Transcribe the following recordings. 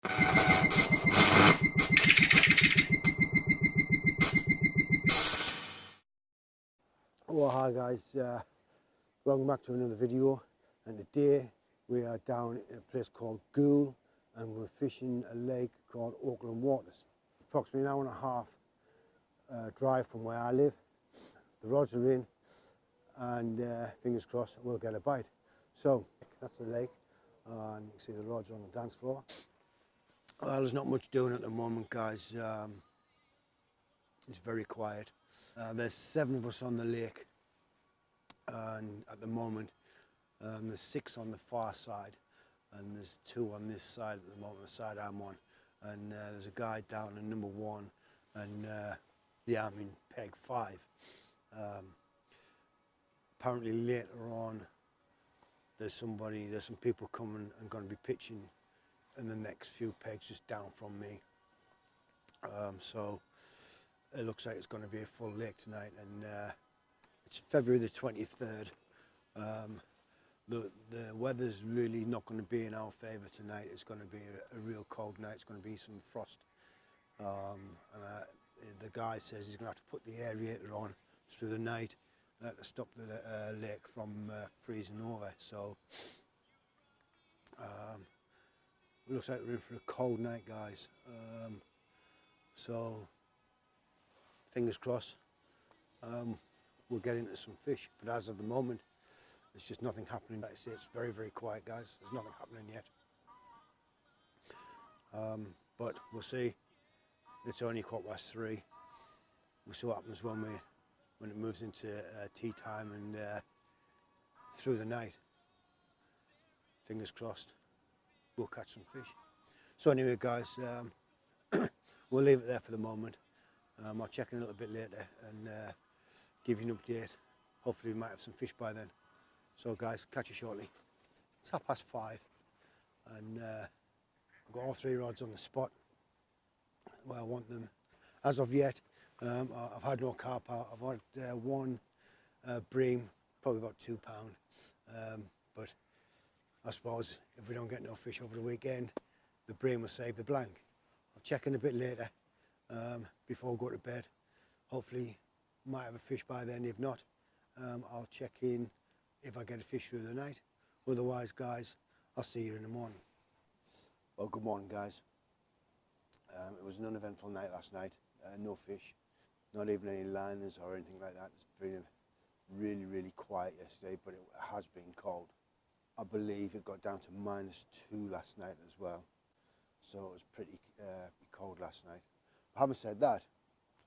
Well, hi guys, welcome back to another video, and today we are down in a place called Goole and we're fishing a lake called Oaklands Waters. Approximately an hour and a half drive from where I live. The rods are in and fingers crossed we'll get a bite. So that's the lake and you can see the rods are on the dance floor. Well, there's not much doing at the moment, guys. It's very quiet. There's 7 of us on the lake, and at the moment there's 6 on the far side and there's 2 on this side at the moment, the side I'm on, and there's a guy down in number 1 and yeah, I'm in peg 5. Apparently later on there's some people coming and going to be pitching in the next few pegs just down from me, so it looks like it's going to be a full lake tonight, and it's February the 23rd. The weather's really not going to be in our favour tonight. It's going to be a real cold night. It's going to be some frost, and the guy says he's going to have to put the aerator on through the night to stop the lake from freezing over. So it looks like we're in for a cold night, guys. So fingers crossed we'll get into some fish, but as of the moment there's just nothing happening. Like I say, it's very, very quiet, guys. There's nothing happening yet, but we'll see. It's only 3:15. We'll see what happens when it moves into tea time and through the night. Fingers crossed we'll catch some fish. So anyway, guys, we'll leave it there for the moment. I'll check in a little bit later and give you an update. Hopefully we might have some fish by then. So guys, catch you shortly. It's 5:30 and I've got all 3 rods on the spot where I want them. As of yet, I've had no carp out. I've had 1 bream, probably about £2, but I suppose if we don't get no fish over the weekend, the bream will save the blank. I'll check in a bit later before I go to bed. Hopefully might have a fish by then. If not, I'll check in if I get a fish through the night. Otherwise, guys, I'll see you in the morning. Well, good morning, guys. It was an uneventful night last night. No fish, not even any liners or anything like that. It's been really, really quiet yesterday, but it has been cold. I believe it got down to -2 last night as well, so it was pretty cold last night. But having said that,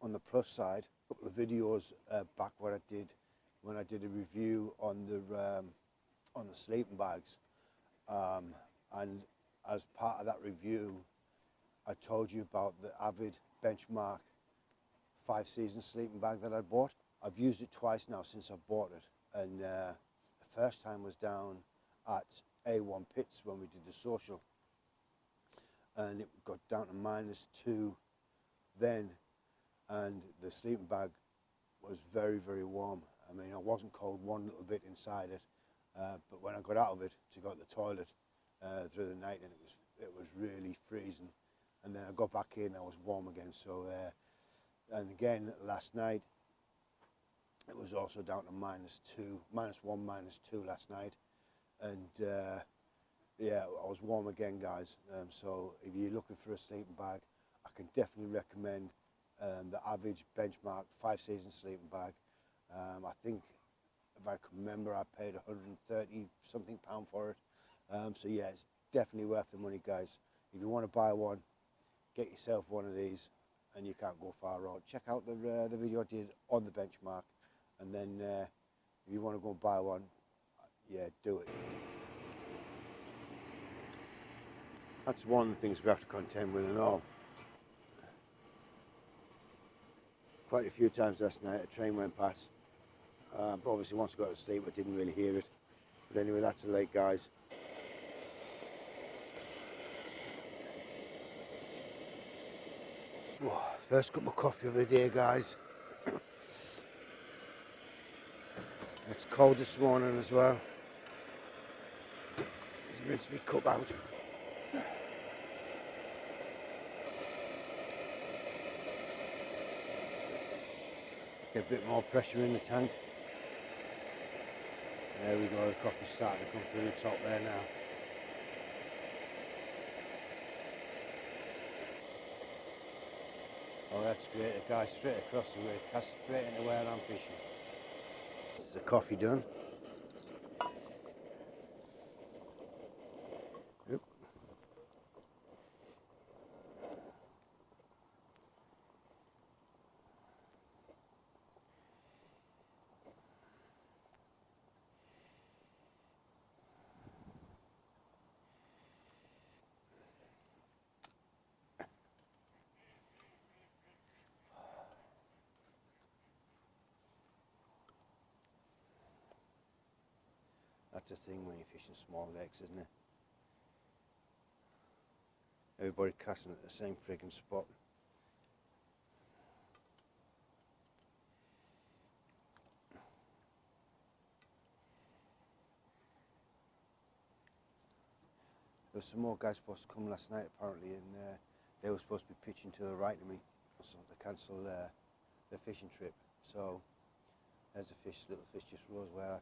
on the plus side, a couple of videos back when I did a review on the sleeping bags, and as part of that review I told you about the Avid Benchmark 5-season sleeping bag that I bought. I've used it twice now since I bought it, and the first time was down at A1 Pits when we did the social, and it got down to -2 then, and the sleeping bag was very, very warm. I mean, I wasn't cold one little bit inside it, but when I got out of it to go to the toilet through the night, and it was really freezing, and then I got back in, I was warm again. So and again last night it was also down to -1, -2 last night, and yeah, I was warm again, guys. So if you're looking for a sleeping bag, I can definitely recommend the Avid Benchmark 5-season sleeping bag. I think, if I can remember, I paid £130 something for it. So yeah, it's definitely worth the money, guys. If you want to buy one, get yourself one of these and you can't go far wrong. Check out the video I did on the Benchmark, and then if you want to go and buy one, yeah, do it. That's one of the things we have to contend with and all. Quite a few times last night a train went past, but obviously once I got to sleep I didn't really hear it. But anyway, that's the lake, guys. Whoa, first cup of coffee of the day, guys. It's cold this morning as well. It's meant to be cut out. Get a bit more pressure in the tank. There we go, the coffee's starting to come through the top there now. Oh, that's great. The guy straight across the way, cast straight into where I'm fishing. This is the coffee done. Yep. That's the thing when you're fishing small lakes, isn't it? Everybody casting at the same friggin' spot. There was some more guys supposed to come last night apparently, and they were supposed to be pitching to the right of me, so they cancelled their fishing trip. So there's a fish, little fish just rose where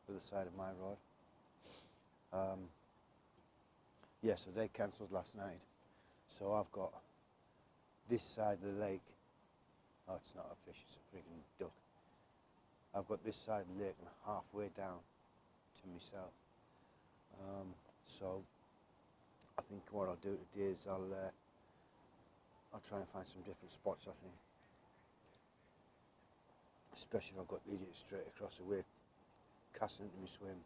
to the side of my rod. Yeah, so they cancelled last night. So I've got this side of the lake. Oh, it's not a fish, it's a friggin' duck. I've got this side of the lake and halfway down to myself. So I think what I'll do today is I'll try and find some different spots, I think. Especially if I've got the idiot straight across the way, casting into my swim.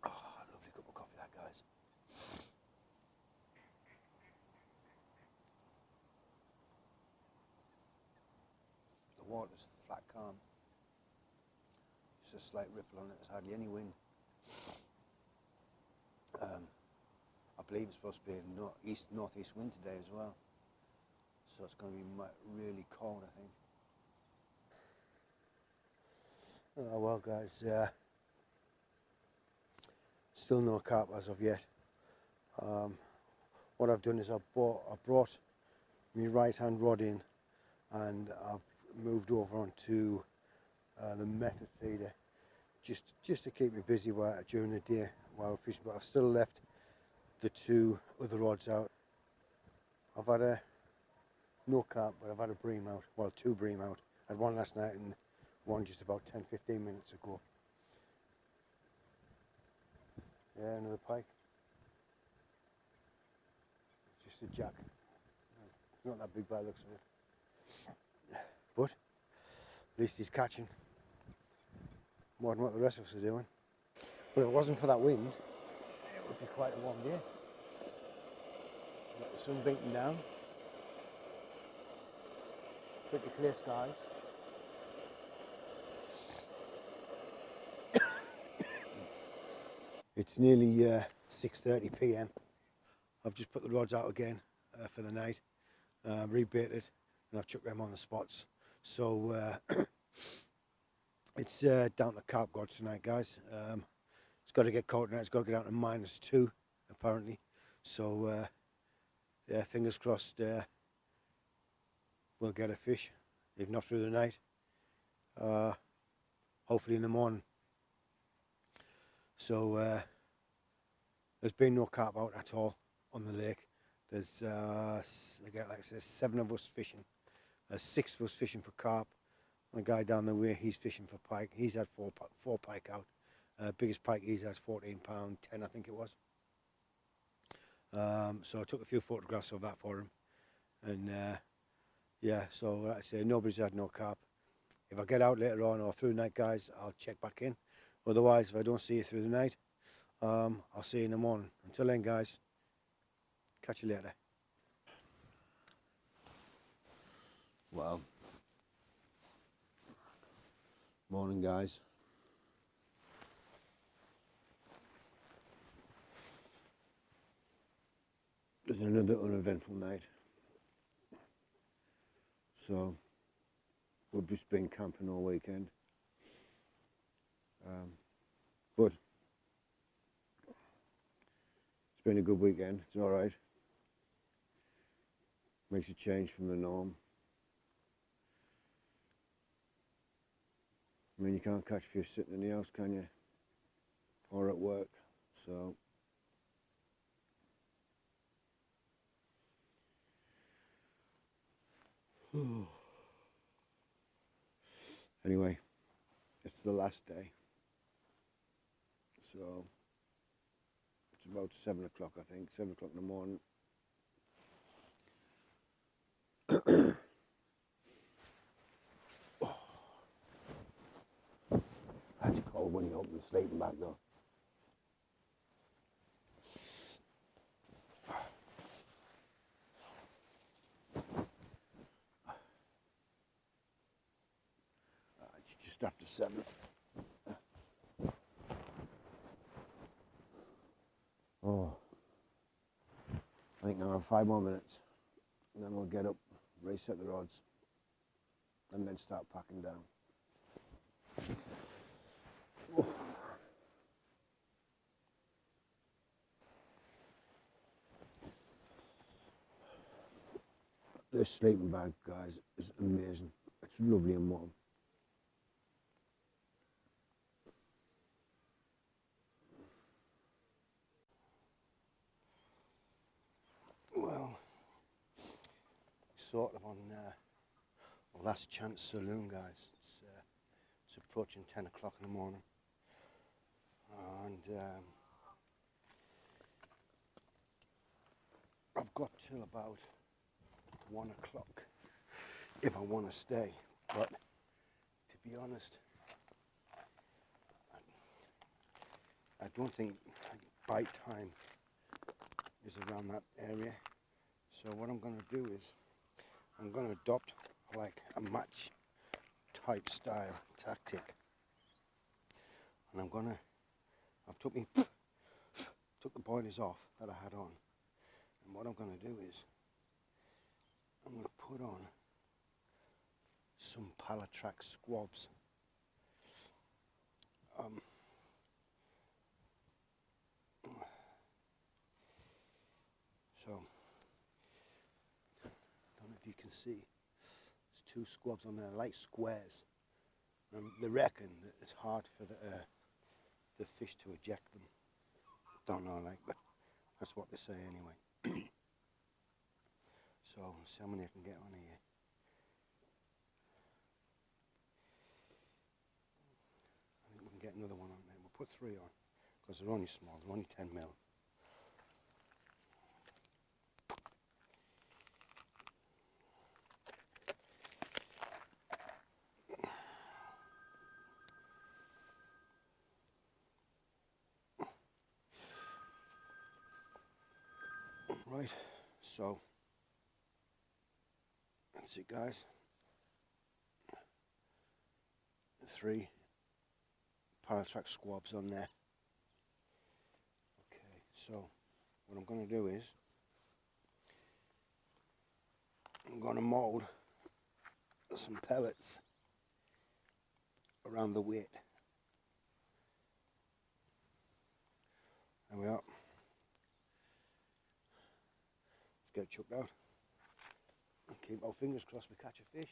Oh, lovely cup of coffee that, guys. The water's flat calm. Just a slight ripple on it, there's hardly any wind. I believe it's supposed to be a northeast wind today as well. So it's going to be really cold, I think. Oh well, guys, still no carp as of yet. What I've done is I brought my right hand rod in, and I've moved over onto the method feeder just to keep me busy during the day while I'm fishing. But I've still left the two other rods out. I've had no carp, but I've had a bream out. Well, two bream out. I had one last night and one just about 10-15 minutes ago. Yeah, another pike. Just a jack. Not that big by the looks of it. But at least he's catching more than what the rest of us are doing. But if it wasn't for that wind, it would be quite a warm day. Got the sun beating down. Pretty clear skies. It's nearly 6:30 p.m. I've just put the rods out again for the night, rebaited, and I've chucked them on the spots. So it's down to carp gods tonight, guys. It's got to get cold tonight. It's got to get down to -2 apparently. So yeah, fingers crossed we'll get a fish, if not through the night. Hopefully in the morning. So there's been no carp out at all on the lake. There's again, like I said, 7 of us fishing. 6 of us fishing for carp. And the guy down the way, he's fishing for pike. He's had four pike out. Biggest pike he's had £14, 10 I think it was. So I took a few photographs of that for him. And yeah, so like I say, nobody's had no carp. If I get out later on or through the night, guys, I'll check back in. Otherwise, if I don't see you through the night, I'll see you in the morning. Until then, guys, catch you later. Well, morning, guys. It's another uneventful night. So we've just been camping all weekend. But it's been a good weekend. It's all right. Makes a change from the norm. I mean, you can't catch fish sitting in the house, can you? Or at work, so. Anyway, it's the last day. So, it's about 7 o'clock, I think, 7 o'clock in the morning. That's cold when you open the sleeping bag though. It's just after 7. Oh, I think I'll have 5 more minutes and then we'll get up, reset the rods and then start packing down. Oh. This sleeping bag, guys, is amazing. It's lovely and warm. Well, sort of on last chance saloon, guys. It's approaching 10 o'clock in the morning, and I've got till about 1 o'clock if I want to stay, but to be honest, I don't think bite time is around that area. So what I'm going to do is I'm going to adopt like a match type style tactic, and I've took the boilers off that I had on, and what I'm going to do is I'm going to put on some Palatrack squabs. So, I don't know if you can see, there's 2 squabs on there, like squares. They reckon that it's hard for the fish to eject them. Don't know, but that's what they say anyway. So, see how many I can get on here. I think we can get another one on there. We'll put 3 on, because they're only small, they're only 10 mil. Right, so that's it, guys. 3 Palatrack squabs on there. Okay, so what I'm going to do is I'm going to mould some pellets around the weight. There we are. Let's get it chucked out and keep our fingers crossed we catch a fish.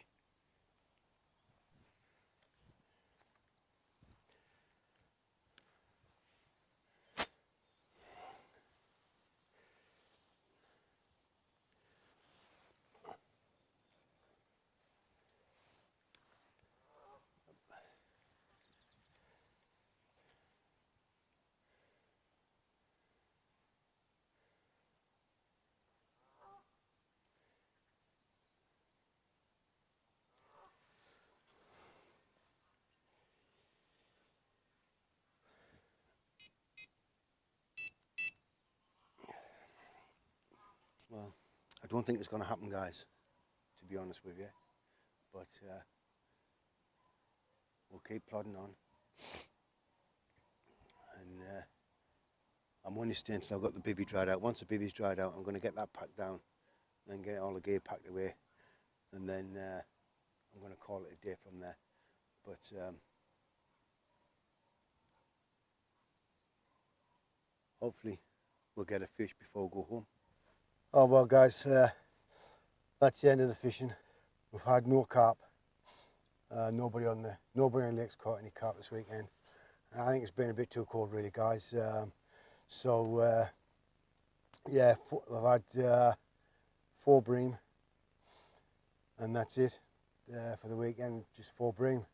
Well, I don't think it's going to happen, guys, to be honest with you, but we'll keep plodding on, and I'm only staying until I've got the bivvy dried out. Once the bivvy's dried out, I'm going to get that packed down, then get all the gear packed away, and then I'm going to call it a day from there. But hopefully we'll get a fish before we go home. Oh well, guys, That's the end of the fishing. We've had no carp. Nobody on the lake's caught any carp this weekend. I think it's been a bit too cold, really, guys. Yeah, we've had 4 bream, and that's it for the weekend. Just 4 bream.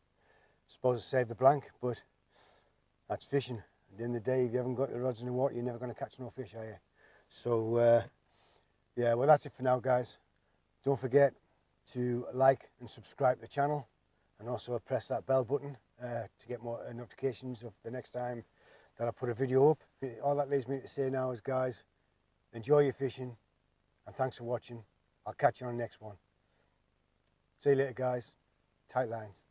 Supposed to save the blank, but that's fishing. At the end of the day, if you haven't got your rods in the water, you're never going to catch no fish, are you? So yeah, well, that's it for now, guys. Don't forget to like and subscribe to the channel, and also press that bell button to get more notifications of the next time that I put a video up. All that leaves me to say now is, guys, enjoy your fishing, and thanks for watching. I'll catch you on the next one. See you later, guys. Tight lines.